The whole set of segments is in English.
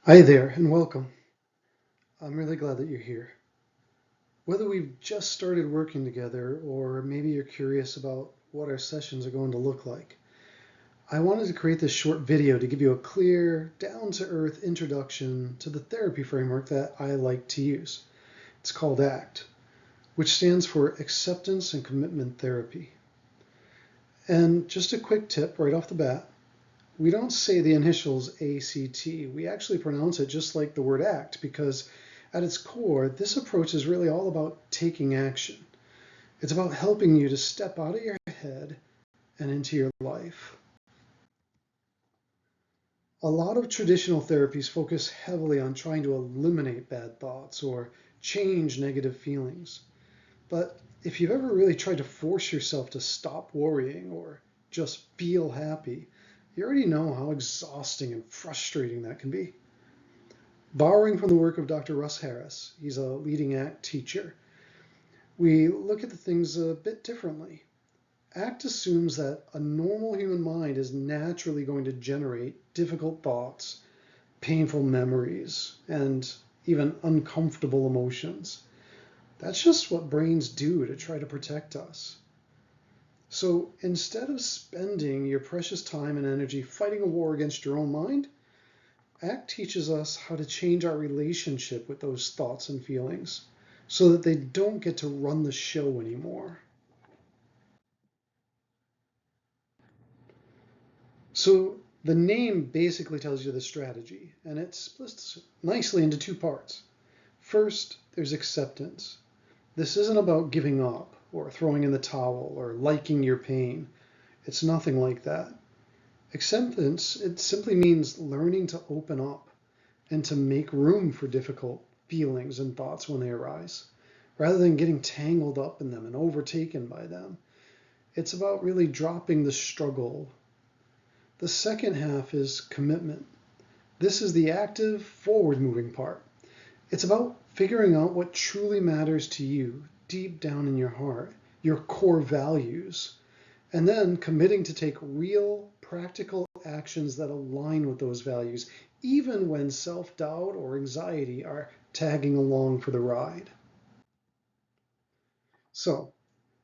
Hi there and welcome. I'm really glad that you're here. Whether we've just started working together or maybe you're curious about what our sessions are going to look like, I wanted to create this short video to give you a clear, down-to-earth introduction to the therapy framework that I like to use. It's called ACT, which stands for Acceptance and Commitment Therapy. And just a quick tip right off the bat, we don't say the initials ACT. We actually pronounce it just like the word ACT because at its core, this approach is really all about taking action. It's about helping you to step out of your head and into your life. A lot of traditional therapies focus heavily on trying to eliminate bad thoughts or change negative feelings. But if you've ever really tried to force yourself to stop worrying or just feel happy, you already know how exhausting and frustrating that can be. Borrowing from the work of Dr. Russ Harris, he's a leading ACT teacher, we look at the things a bit differently. ACT assumes that a normal human mind is naturally going to generate difficult thoughts, painful memories, and even uncomfortable emotions. That's just what brains do to try to protect us. So instead of spending your precious time and energy fighting a war against your own mind, ACT teaches us how to change our relationship with those thoughts and feelings so that they don't get to run the show anymore. So the name basically tells you the strategy, and it splits nicely into two parts. First, there's acceptance. This isn't about giving up or throwing in the towel or liking your pain. It's nothing like that. Acceptance, it simply means learning to open up and to make room for difficult feelings and thoughts when they arise, rather than getting tangled up in them and overtaken by them. It's about really dropping the struggle. The second half is commitment. This is the active, forward-moving part. It's about figuring out what truly matters to you deep down in your heart, your core values, and then committing to take real, practical actions that align with those values, even when self-doubt or anxiety are tagging along for the ride. So,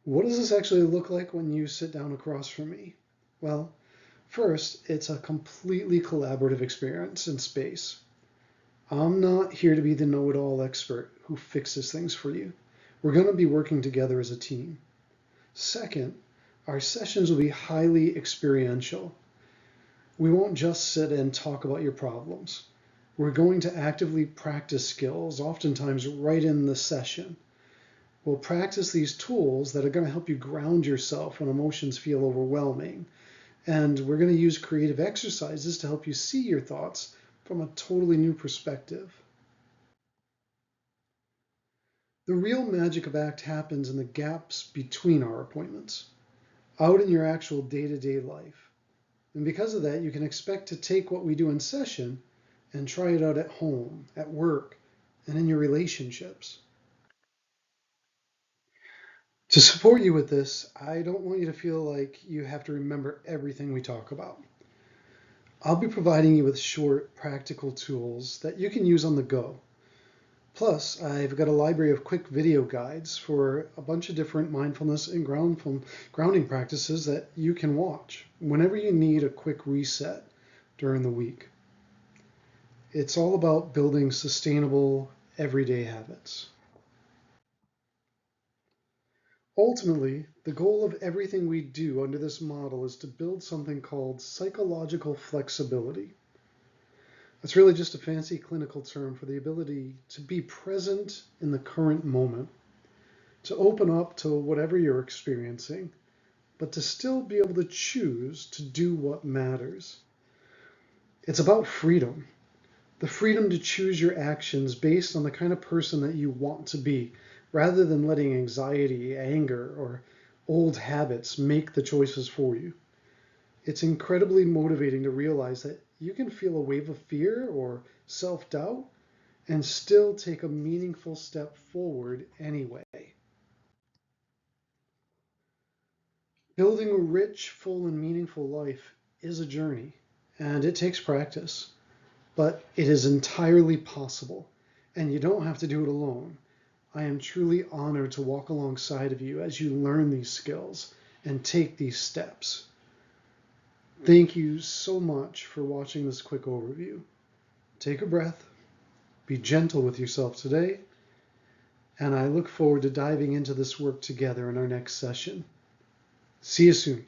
what does this actually look like when you sit down across from me? Well, first, it's a completely collaborative experience in space. I'm not here to be the know-it-all expert who fixes things for you. We're going to be working together as a team. Second, our sessions will be highly experiential. We won't just sit and talk about your problems. We're going to actively practice skills, oftentimes right in the session. We'll practice these tools that are going to help you ground yourself when emotions feel overwhelming. And we're going to use creative exercises to help you see your thoughts from a totally new perspective. The real magic of ACT happens in the gaps between our appointments, out in your actual day-to-day life. And because of that, you can expect to take what we do in session and try it out at home, at work, and in your relationships. To support you with this, I don't want you to feel like you have to remember everything we talk about. I'll be providing you with short, practical tools that you can use on the go. Plus, I've got a library of quick video guides for a bunch of different mindfulness and grounding practices that you can watch whenever you need a quick reset during the week. It's all about building sustainable, everyday habits. Ultimately, the goal of everything we do under this model is to build something called psychological flexibility. It's really just a fancy clinical term for the ability to be present in the current moment, to open up to whatever you're experiencing, but to still be able to choose to do what matters. It's about freedom, the freedom to choose your actions based on the kind of person that you want to be, rather than letting anxiety, anger, or old habits make the choices for you. It's incredibly motivating to realize that you can feel a wave of fear or self-doubt and still take a meaningful step forward anyway. Building a rich, full, and meaningful life is a journey, and it takes practice. but it is entirely possible, and you don't have to do it alone. I am truly honored to walk alongside of you as you learn these skills and take these steps. Thank you so much for watching this quick overview. Take a breath, be gentle with yourself today, and I look forward to diving into this work together in our next session. See you soon.